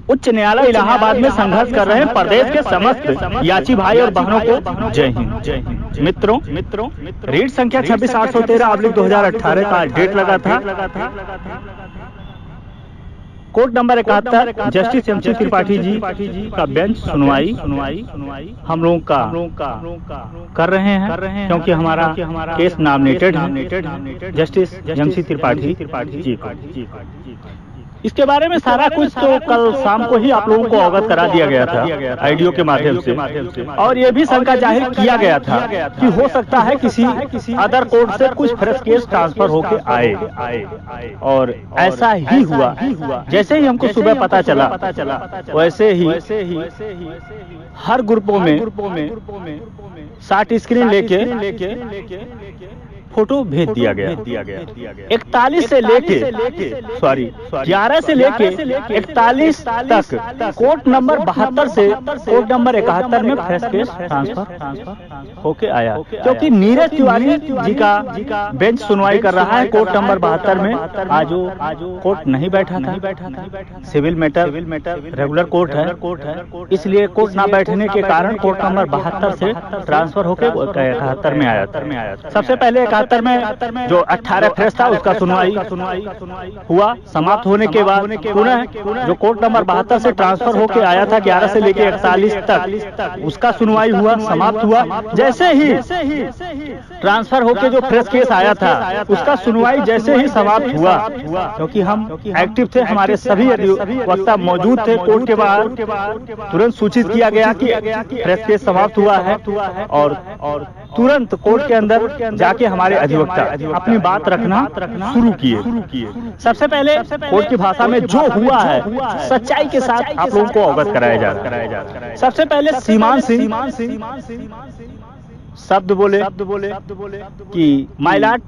उच्च न्यायालय इलाहाबाद में संघर्ष कर रहे प्रदेश के समस्त याची भाई और बहनों को जय हिंद। मित्रों रीट संख्या 26/813/2018 का डेट लगा था। Court number 71 justice MC Tripathi ji का बेंच सुनवाई हम लोगों का कर रहे हैं, क्योंकि हमारा केस नॉमिनेटेड है जस्टिस एमसी त्रिपाठी जी। इसके बारे में सारा कुछ तो कल शाम को ही आप लोगों को अवगत करा दिया गया था आईडियो के माध्यम से, और ये भी शंका जाहिर किया गया था कि हो सकता है किसी अदर कोर्ट से कुछ फ्रेश केस ट्रांसफर होके आए, और ऐसा ही हुआ। जैसे ही हमको सुबह पता चला वैसे ही हर ग्रुपों में शॉर्ट स्क्रीन लेके फोटो भेज दिया गया। 41 से लेके 11 से लेके 41 तक कोर्ट नंबर 72 से कोर्ट नंबर 71 में फ्रेश केस ट्रांसफर होके आया, क्योंकि नीरज तिवारी जी का बेंच सुनवाई कर रहा है कोर्ट नंबर 72 में। आज वो कोर्ट नहीं बैठा था, सिविल मैटर रेगुलर कोर्ट है, इसलिए कोर्ट ना बैठने के कारण कोर्ट नंबर 72 से ट्रांसफर होके 71 में आया था। सबसे पहले 71 में जो 18 फ्रेश था उसका सुनवाई हुआ। समाप्त होने के बाद पुनः जो कोर्ट नंबर 72 से ट्रांसफर होके आया था 11 से लेके 41 तक उसका सुनवाई हुआ, समाप्त हुआ। जैसे ही ट्रांसफर होके जो फ्रेश केस आया था उसका सुनवाई जैसे ही समाप्त हुआ, क्योंकि हम एक्टिव थे, हमारे सभी वक्ता मौजूद थे कोर्ट के बाहर, तुरंत सूचित किया गया कि फ्रेश केस समाप्त हुआ है, और तुरंत कोर्ट के अंदर जाके हमारे अधिवक्ता अपनी बात रखना शुरू किए। सबसे पहले कोर्ट की भाषा में जो हुआ है सच्चाई के साथ आप लोगों को अवगत कराया जा रहा है। सबसे पहले सीमान सिंह शब्द बोले कि माय लॉर्ड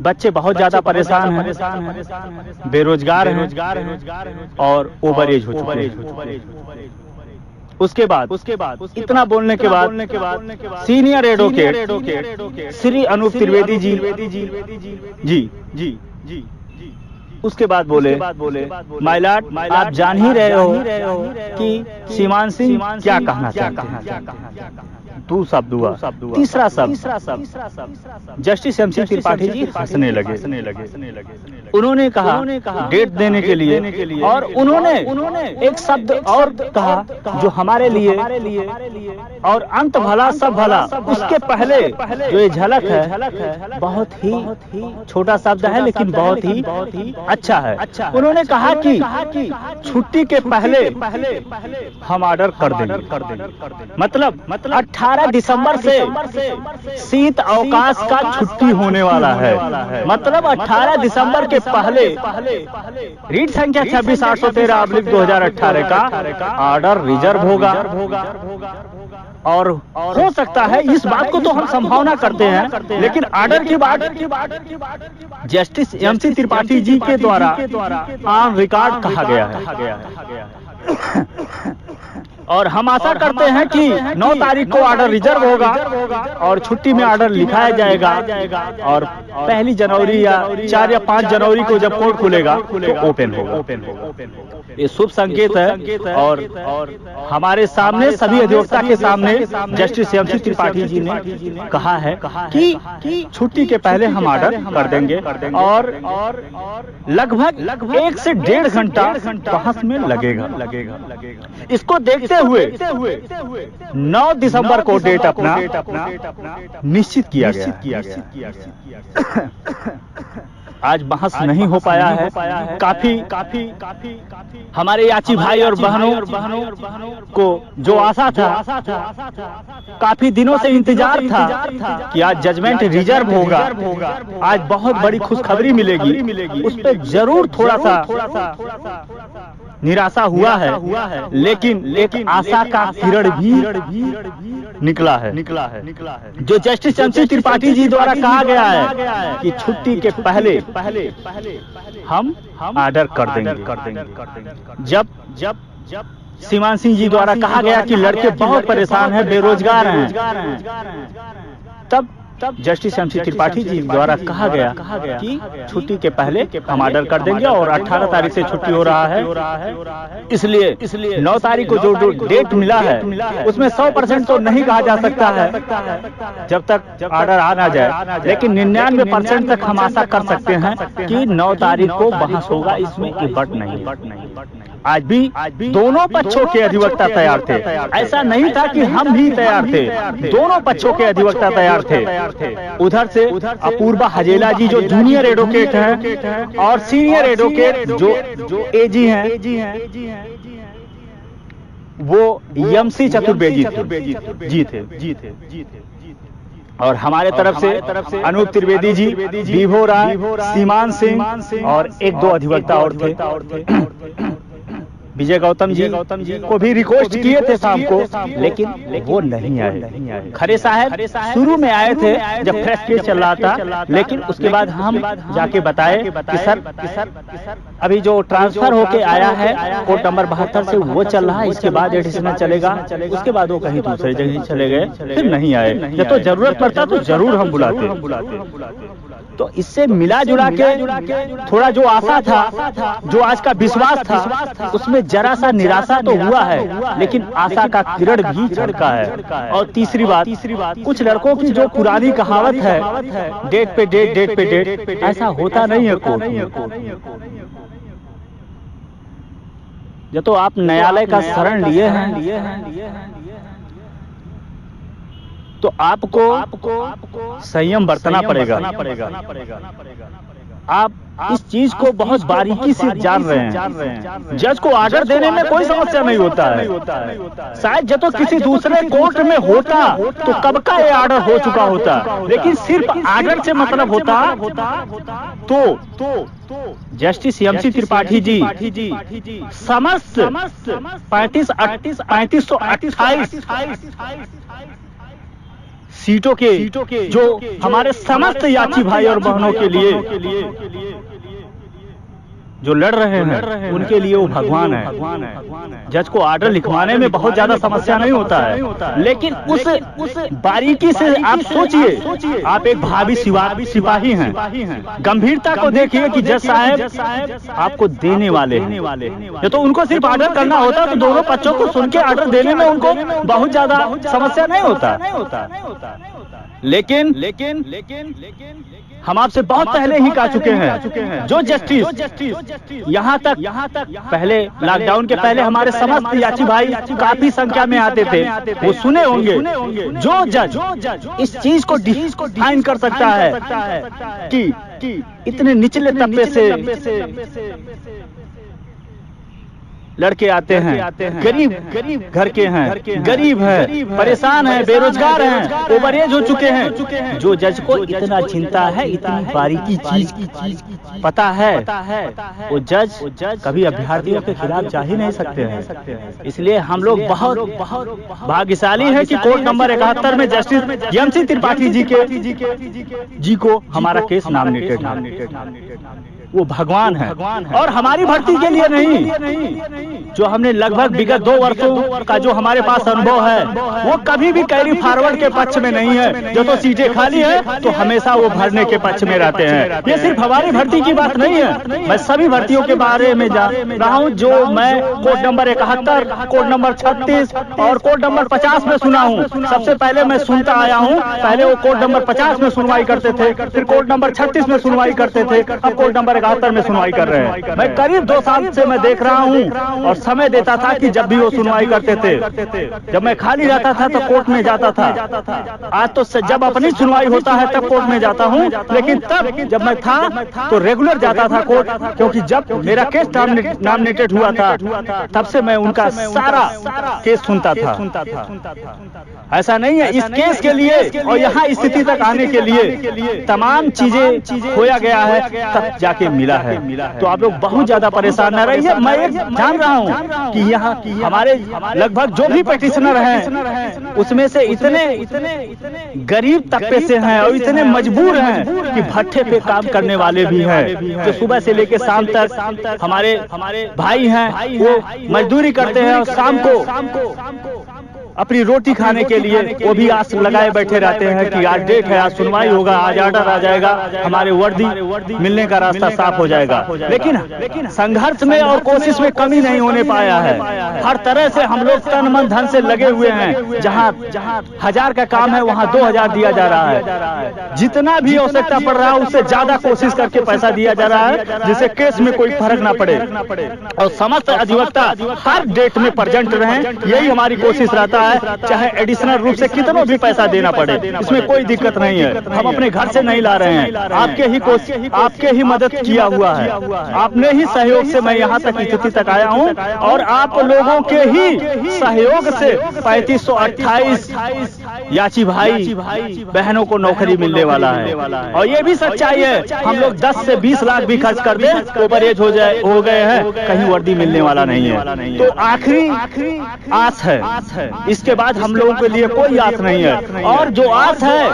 बच्चे बहुत ज्यादा परेशान हैं, बेरोजगार हैं और ओवर एज हो चुके हैं। उसके बाद इतना बोलने के बाद सीनियर एडवोकेट श्री अनूप त्रिवेदी जी उसके बाद बोले माय लॉर्ड आप जान ही रहे हो कि सीमान सिंह क्या कहना चाहते हैं। दो शब्द हुआ, तीसरा शब्द जस्टिस एमसी त्रिपाठी जी हंसने लगे। उन्होंने कहा डेट देने के लिए, और उन्होंने एक शब्द और कहा जो हमारे लिए और अंत भला सब भला, उसके पहले जो ये झलक है बहुत ही छोटा शब्द है लेकिन बहुत ही अच्छा है। उन्होंने कहा कि छुट्टी के पहले हम ऑर्डर कर देंगे, मतलब 18 दिसंबर से शीत अवकाश का छुट्टी होने वाला है, मतलब 18 दिसंबर के पहले रीट संख्या 26/813/2018 का ऑर्डर रिजर्व होगा। और हो सकता है, इस बात को तो हम संभावना करते हैं, लेकिन ऑर्डर की बात जस्टिस एमसी त्रिपाठी जी के द्वारा ऑन रिकॉर्ड कहा गया है। और हम आशा करते हैं कि 9 तारीख को ऑर्डर रिजर्व होगा और छुट्टी में ऑर्डर लिखाया जाएगा, और 1 जनवरी या 4 या 5 जनवरी को जब कोर्ट खुलेगा तो ओपन होगा। ये शुभ संकेत है, और हमारे सामने सभी अधिवक्ता के सामने जस्टिस एमसी त्रिपाठी जी ने कहा है कि छुट्टी के पहले हम ऑर्डर कर देंगे, और लगभग 1 से 1.5 घंटा बहस में लगेगा। इसको देखते हुए 9 दिसंबर को डेट अपना निश्चित किया गया। आज बहस नहीं हो पाया है। काफी हमारे याची भाई और बहनों को जो आशा था, काफी दिनों से इंतजार था कि आज जजमेंट रिजर्व होगा, आज बहुत बड़ी खुशखबरी मिलेगी, उस पर जरूर थोड़ा सा निराशा हुआ है, लेकिन एक आशा का किरण भी निकला है। जो जस्टिस एमसी त्रिपाठी जी द्वारा कहा गया है कि छुट्टी के पहले हम ऑर्डर कर देंगे। जब सीमान सिंह जी द्वारा कहा गया कि लड़के बहुत परेशान हैं, बेरोजगार हैं, तब जस्टिस एमसी त्रिपाठी जी द्वारा कहा गया कि छुट्टी के पहले हम ऑर्डर कर देंगे और 18 तारीख से छुट्टी हो रहा है। इसलिए 9 तारीख को जो डेट मिला है उसमें 100% तो नहीं कहा जा सकता है जब तक ऑर्डर आ ना जाए, लेकिन 99% तक हम आशा कर सकते हैं कि 9 तारीख को बहस होगा, इसमें कोई बट नहीं। आज भी दोनों पक्षों के अधिवक्ता तैयार थे, ऐसा नहीं था कि हम भी तैयार थे, दोनों पक्षों के अधिवक्ता तैयार थे। उधर से अपूर्वा हजेला जी जो जूनियर एडवोकेट हैं और सीनियर एडवोकेट जो एजी हैं वो यमसी चतुर्वेदी जी थे। और हमारे तरफ से अनूप त्रिवेदी जी, विभो राय, सीमान सिंह और 1-2 अधिवक्ता और थे। विजय गौतम जी को भी रिक्वेस्ट किए थे शाम को, लेकिन वो नहीं आए। खरे साहब शुरू में आए थे जब फ्रेश केस चल रहा था, लेकिन उसके बाद हम जाके बताए कि सर अभी जो ट्रांसफर होके आया है कोर्ट नंबर 72 से वो चल रहा है, इसके बाद एडिशनल चलेगा, उसके बाद वो कहीं दूसरी जगह चले गए, फिर नहीं आए। जब तो जरूरत पड़ता तो जरूर हम बुलाते। तो इससे मिला जुला के थोड़ा जो आशा था, जो आज का विश्वास था, उसमें जरा सा निराशा तो हुआ है, लेकिन आशा का किरण भी झलका है। और तीसरी बात, कुछ लड़कों की जो पुरानी कहावत है, डेट पे डेट, ऐसा होता नहीं है कोर्ट में। जब तो आप न्यायालय का शरण लिए हैं तो आपको संयम बरतना पड़ेगा। आप इस चीज को बहुत बारीकी से जान रहे हैं। जज को ऑर्डर देने में कोई समस्या नहीं होता है। शायद जब तो किसी दूसरे कोर्ट में होता तो कब का ये ऑर्डर हो चुका होता, लेकिन सिर्फ ऑर्डर से मतलब होता तो जस्टिस एमसी त्रिपाठी जी समस्त 3528 सीटों के जो हमारे समस्त याची भाई और बहनों के लिए जो लड़ रहे हैं, उनके लिए वो भगवान है। जज को ऑर्डर लिखवाने में बहुत ज्यादा समस्या नहीं होता है, लेकिन उस बारीकी से आप सोचिए, आप एक भावी सिपाही हैं, गंभीरता को देखिए कि जज साहब आपको देने वाले हैं। तो उनको सिर्फ ऑर्डर करना होता तो दोनों पक्षों को सुन के ऑर्डर देने में उनको बहुत ज्यादा समस्या नहीं होता। लेकिन हम आपसे बहुत पहले ही कह चुके हैं, जो जस्टिस यहाँ तक पहले लॉकडाउन के पहले हमारे समस्त याची भाई काफी संख्या में आते थे, वो सुने होंगे। जो जज इस चीज को डिफाइन कर सकता है कि इतने निचले तबके से लड़के आते हैं, गरीब घर के हैं, गरीब है, परेशान है, बेरोजगार हैं, ओवर एज हो चुके हैं, जो जज को इतना चिंता है, इतनी बारीकी चीज पता है, वो जज कभी अभ्यर्थियों के खिलाफ जा ही नहीं सकते हैं। इसलिए हम लोग बहुत भाग्यशाली हैं कि कोर्ट नंबर 71 में जस्टिस एमसी त्रिपाठी जी को हमारा केस नॉमिनेटेड है। वो भगवान है, और हमारी भर्ती के लिए नहीं, जो हमने लगभग विगत 2 वर्षों का जो हमारे पास अनुभव है, वो कभी भी कैरी फॉरवर्ड के पक्ष में नहीं है। जो तो सीटें खाली है तो हमेशा वो भरने के पक्ष में रहते हैं। ये सिर्फ हमारी भर्ती की बात नहीं है, मैं सभी भर्तियों के बारे में जान रहा हूँ, जो मैं कोर्ट नंबर 71, कोर्ट नंबर 36 और कोर्ट नंबर 50 में सुना हूँ। सबसे पहले मैं सुनता आया हूँ, पहले वो कोर्ट नंबर 50 में सुनवाई करते थे, फिर कोर्ट नंबर 36 में सुनवाई करते थे, अब कोर्ट नंबर 71 में सुनवाई कर रहे हैं। मैं करीब 2 साल से मैं देख रहा हूँ, और समय देता था कि जब भी वो सुनवाई करते थे, जब मैं खाली रहता था तो कोर्ट में जाता था। आज तो जब अपनी सुनवाई होता है तब कोर्ट में जाता हूँ, लेकिन तब जब मैं था तो रेगुलर जाता था कोर्ट, क्योंकि जब मेरा केस नॉमिनेटेड हुआ था तब से मैं उनका सारा केस सुनता था। ऐसा नहीं है, इस केस के लिए और यहाँ स्थिति तक आने के लिए तमाम चीजें खोया गया है, तब जाके मिला है। तो आप लोग बहुत ज्यादा परेशान न रहिए। मैं एक जान रहा हूँ कि यहाँ हमारे लगभग जो भी पेटिशनर हैं, उसमें से इतने गरीब तबके से हैं और इतने मजबूर हैं कि भट्ठे पे काम करने वाले भी हैं, जो सुबह से लेकर शाम तक हमारे भाई हैं, वो मजदूरी करते हैं और शाम को अपनी रोटी खाने के लिए वो भी आस लगाए बैठे रहते हैं कि आज डेट है, आज सुनवाई होगा, आज ऑर्डर आ जाएगा, हमारे वर्दी मिलने का रास्ता साफ हो जाएगा। लेकिन संघर्ष में और कोशिश में कमी नहीं होने पाया है। हर तरह से हम लोग तन मन धन से लगे हुए हैं। जहाँ 1000 का काम है वहाँ 2000 दिया जा रहा है। जितना भी आवश्यकता पड़ रहा है उससे ज्यादा कोशिश करके पैसा दिया जा रहा है, जिससे केस में कोई फर्क ना पड़े और समस्त अधिवक्ता हर डेट में प्रेजेंट रहें। यही हमारी कोशिश रहता है, चाहे एडिशनल रूप से कितना भी पैसा देना पड़े, इसमें कोई दिक्कत नहीं है। हम अपने घर से नहीं ला रहे हैं, आपके ही मदद किया हुआ है, आपने ही सहयोग से मैं यहाँ तक स्थिति तक आया हूँ और आप लोगों के ही सहयोग से 3528 याची भाई बहनों को नौकरी मिलने वाला है। और ये भी सच्चाई है, हम लोग 10 से 20 लाख भी खर्च कर दें ओवरेज हो गए हैं, कहीं वर्दी मिलने वाला नहीं है। तो आखिरी आस है, इसके बाद हम लोगों के लिए कोई आस नहीं है। और जो आस है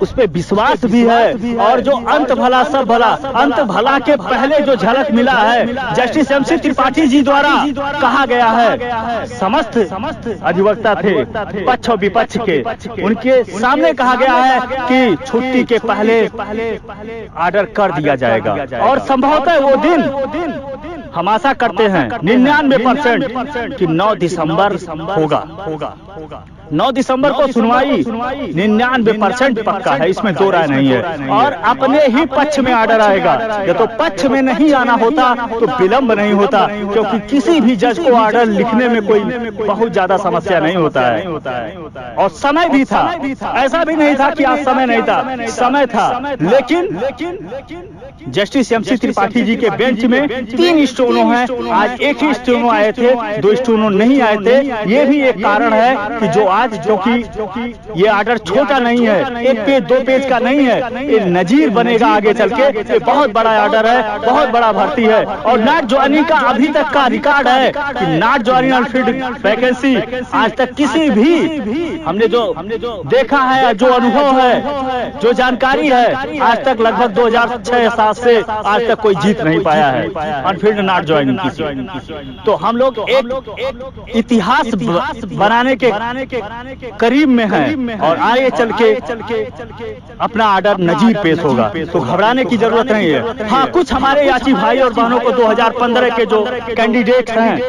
उस पे विश्वास भी है। और जो अंत भला सब भला, अंत भला के पहले जो झलक मिला है जस्टिस MC त्रिपाठी जी द्वारा कहा गया है, समस्त अधिवक्ता थे पक्ष और विपक्ष के, उनके सामने कहा गया है कि छुट्टी के पहले ऑर्डर कर दिया जाएगा। और संभवतः वो दिन हम आशा करते हैं 99% कि 9 दिसंबर होगा। 9 दिसंबर को सुनवाई 99% पक्का है, इसमें दो राय नहीं है। और अपने ही पक्ष में ऑर्डर आएगा। या तो पक्ष में नहीं आना होता तो विलंब नहीं होता, क्योंकि किसी भी जज को ऑर्डर लिखने में कोई बहुत ज्यादा समस्या नहीं होता है। और समय भी था, ऐसा भी नहीं था कि आज समय नहीं था, समय था। लेकिन जस्टिस MC त्रिपाठी जी के बेंच में 3 स्टोनो हैं, आज एक ही स्टोनो आए थे, 2 स्टोनो नहीं आए थे। ये भी एक कारण है कि जो आज क्योंकि ये ऑर्डर छोटा नहीं है, 1 पेज 2 पेज का नहीं है, ये नजीर बनेगा आगे चल के। ये बहुत बड़ा ऑर्डर है, बहुत बड़ा भर्ती है। और नॉट ज्वाइनिंग का अभी तक का रिकॉर्ड है कि नॉट ज्वाइनिंग अनफिल्ड वैकेंसी आज तक किसी भी हमने जो देखा है, जो अनुभव है, जो जानकारी है, आज तक लगभग 2006-7 से आज तक कोई जीत नहीं पाया है अनफिल्ड नॉट ज्वाइनिंग किसी। तो हम लोग एक इतिहास बनाने के करीब में है और आगे चल के अपना ऑर्डर नजीर पेश होगा, तो घबराने की जरूरत नहीं है। हाँ, कुछ हमारे याची भाई और बहनों को 2015 के जो कैंडिडेट हैं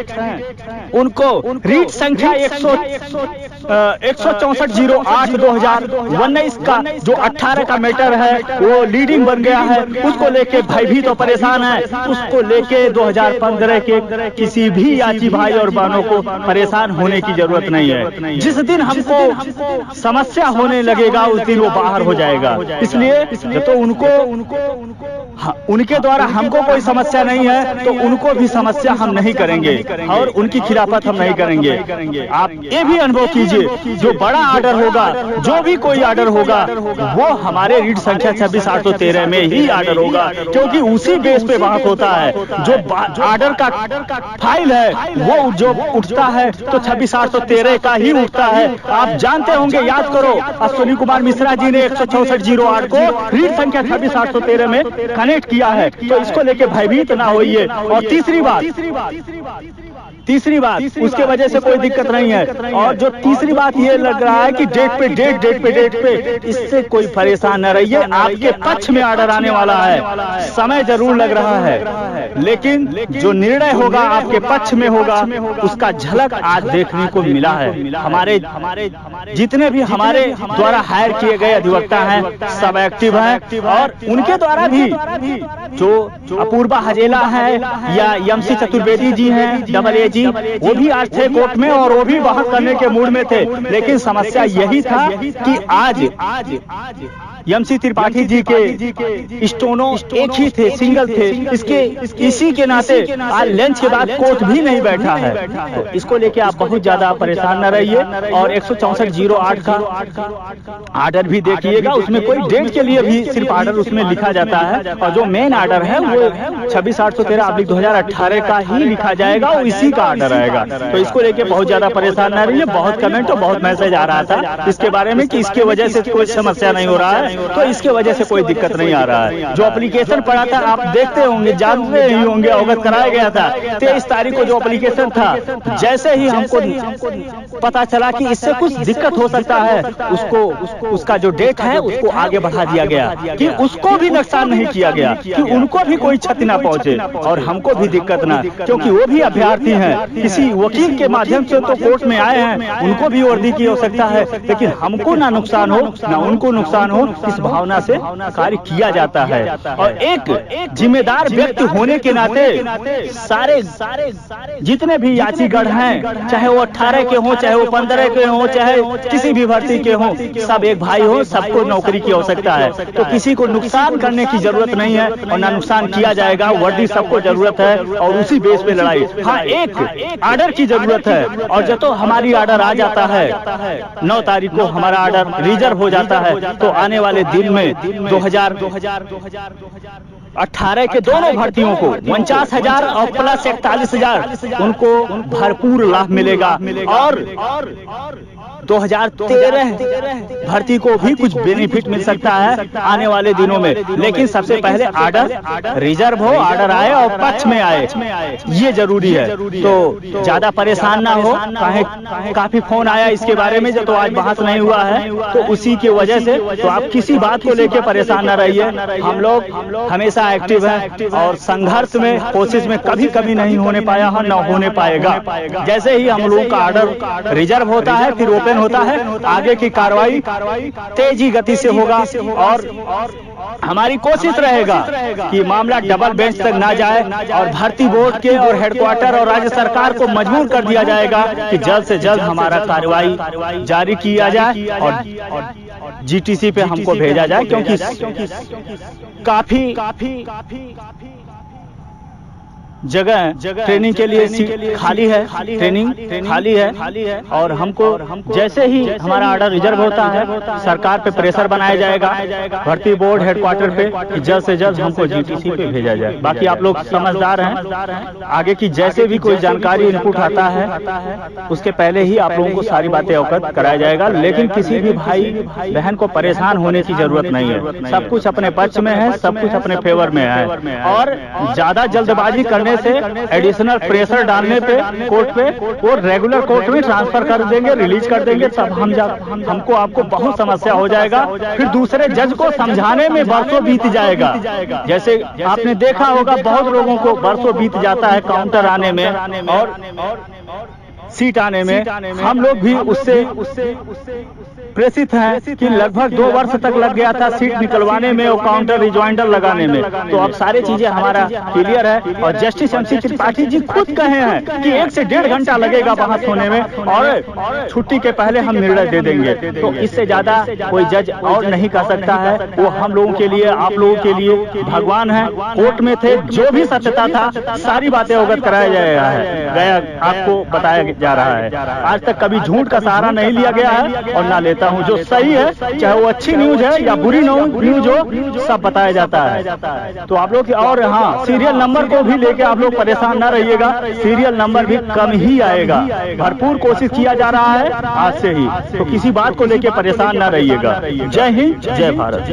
उनको रीट संख्या 164/08/2019 का जो 18 का मैटर है वो लीडिंग बन गया है, उसको लेके भयभीत और परेशान है। उसको लेके 2015 के किसी भी याची भाई और बहनों को परेशान होने की जरूरत नहीं है। जिस दिन हमको समस्या होने लगेगा उस दिन वो बाहर हो जाएगा। इसलिए तो उनके द्वारा हमको कोई समस्या नहीं है तो उनको भी समस्या हम नहीं करेंगे और उनकी खिलाफत हम नहीं करेंगे। आप ये भी अनुभव कीजिए, जो बड़ा ऑर्डर होगा, जो भी कोई ऑर्डर होगा, वो हमारे रीट संख्या 26/813 में ही ऑर्डर होगा, क्योंकि उसी बेस पे बात होता है। जो ऑर्डर का फाइल है वो जो उठता है तो 26/813 का ही उठता है। आप जानते होंगे, याद करो, अश्विनी कुमार मिश्रा जी ने 164/08 को रीट संख्या 26/813 में कनेक्ट किया है, तो इसको लेके भयभीत ना होइए। और तीसरी बात उसके वजह से कोई दिक्कत नहीं है। और जो तीसरी बात ये लग रहा है कि डेट पे इससे कोई परेशान न रहिए, आपके पक्ष में ऑर्डर आने वाला है। समय जरूर लग रहा है, लेकिन जो निर्णय होगा आपके पक्ष में होगा, उसका झलक आज देखने को मिला है। हमारे जितने भी हमारे द्वारा हायर किए गए अधिवक्ता हैं सब एक्टिव हैं, और उनके द्वारा भी जो अपूर्वा हजेला है या MC चतुर्वेदी जी हैं AA जी, वो भी आज थे कोर्ट में और वो भी बहस करने के मूड में थे। लेकिन समस्या यही था कि आज MC त्रिपाठी जी के स्टोनो एक ही थे, सिंगल थे। इसी के नाते आज लंच के बाद कोर्ट भी नहीं बैठा है, तो इसको लेके आप बहुत ज्यादा परेशान न रहिए। और 164/08 का ऑर्डर भी देखिएगा, उसमें कोई डेट के लिए भी सिर्फ ऑर्डर उसमें लिखा जाता है, और जो मेन ऑर्डर है वो 26/813/2018 का ही लिखा जाएगा, वो इसी का ऑर्डर आएगा। तो इसको लेके बहुत ज्यादा परेशान न रहिए। बहुत कमेंट और बहुत मैसेज आ रहा था इसके बारे में कि इसके वजह से कोई समस्या नहीं हो रहा है। तो इसके वजह से कोई दिक्कत नहीं आ रहा है। जो एप्लीकेशन पड़ा था आप देखते होंगे, जानते ही होंगे, अवगत कराया गया था 23 तारीख को जो एप्लीकेशन था, जैसे ही हमको पता चला कि इससे कुछ दिक्कत हो सकता है, उसका जो डेट है उसको आगे बढ़ा दिया गया कि उसको भी नुकसान नहीं किया गया, कि उनको भी कोई क्षति ना पहुंचे और हमको भी दिक्कत ना, क्योंकि वो भी अभ्यर्थी हैं, किसी वकील के माध्यम से तो कोर्ट में आए हैं, उनको भी वर्दी की हो सकता है, लेकिन हमको ना नुकसान हो ना उनको नुकसान हो, इस भावना से कार्य किया जाता है। और एक जिम्मेदार व्यक्ति होने के नाते सारे जितने भी याचीगढ़ हैं, चाहे वो 18 के हों, चाहे वो 15 के हों, चाहे किसी भी भर्ती के हों, सब एक भाई हो, सबको नौकरी की आवश्यकता है, तो किसी को नुकसान करने की जरूरत नहीं है और ना नुकसान किया जाएगा। वर्दी सबको जरूरत है और उसी बेस पे लड़ाई। हाँ, एक आर्डर की जरूरत है, और जब तो हमारी आर्डर आ जाता है 9 तारीख को हमारा आर्डर रिजर्व हो जाता है, तो आने वाले दिन में 2018 के दोनों भर्तियों को 49,000 और प्लस 41,000 उनको भरपूर लाभ मिलेगा, और 2013 भर्ती को भी कुछ बेनिफिट मिल सकता है आने वाले दिनों में। लेकिन सबसे पहले आर्डर रिजर्व हो, आर्डर आए और पक्ष में आए, ये जरूरी है। तो ज्यादा परेशान ना हो, काफी फोन आया इसके बारे में, जो तो आज बहस नहीं हुआ है, तो उसी की वजह से तो आप किसी बात को लेके परेशान ना रहिए। हम लोग हमेशा एक्टिव हैं और संघर्ष में, कोशिश में कभी कभी नहीं होने पाया है, न होने पाएगा। जैसे ही हम लोगों का आर्डर रिजर्व होता है, फिर ओपन होता है, आगे की कार्रवाई तेजी गति से होगा, और हमारी कोशिश रहेगा कि मामला डबल बेंच तक ना जाए, और भर्ती बोर्ड के और हेडक्वार्टर और राज्य सरकार को मजबूर कर दिया जाएगा कि जल्द से जल्द हमारा कार्रवाई जारी किया जाए और जीटीसी पे हमको भेजा जाए, क्योंकि काफी जगह ट्रेनिंग के लिए खाली है, ट्रेनिंग खाली है, और हमको जैसे ही हमारा आर्डर रिजर्व होता है, सरकार पे प्रेशर बनाया जाएगा, भर्ती बोर्ड हेडक्वार्टर पे, कि जल्द से जल्द हमको जीटीसी पे भेजा जाए। बाकी आप लोग समझदार हैं, आगे की जैसे भी कोई जानकारी इनपुट आता है उसके पहले ही आप लोगों को सारी बातें अवगत कराया जाएगा। लेकिन किसी भी भाई बहन को परेशान होने की जरूरत नहीं है, सब कुछ अपने पक्ष में है, सब कुछ अपने फेवर में है, और ज्यादा जल्दबाजी करने से, एडिशनल प्रेशर डालने पे कोर्ट पे, वो रेगुलर कोर्ट में ट्रांसफर कर देंगे, रिलीज कर देंगे, तब हमको आपको बहुत समस्या हो जाएगा, फिर दूसरे जज को समझाने में बरसों बीत जाएगा। जैसे आपने देखा होगा, बहुत लोगों को बरसों बीत जाता है काउंटर आने में और सीट आने में। हम लोग भी उससे प्रेषित हैं कि लगभग 2 वर्ष तक लग गया था सीट निकलवाने में और काउंटर रिज्वाइंडर लगाने में। तो अब सारी चीजें हमारा क्लियर है, और जस्टिस MC त्रिपाठी जी खुद कहे हैं कि 1 से 1.5 घंटा लगेगा बहस होने में, और छुट्टी के पहले हम निर्णय दे देंगे। तो इससे ज्यादा कोई जज और नहीं कर सकता है। वो हम लोगों के लिए, आप लोगों के लिए भगवान है। कोर्ट में थे, जो भी सत्यता था सारी बातें अवगत कराया गया, आपको बताया जा रहा है। आज तक कभी झूठ का सहारा नहीं लिया गया है और ना लेता हूं। जो सही है, चाहे वो अच्छी न्यूज है या बुरी न्यूज हो, सब बताया जाता है। तो आप लोग, और हाँ, सीरियल नंबर को भी लेके आप लोग परेशान ना रहिएगा, सीरियल नंबर भी कम ही आएगा। भरपूर कोशिश किया जा रहा है आज से ही, तो किसी बात को लेके परेशान ना रहिएगा। जय हिंद, जय भारत।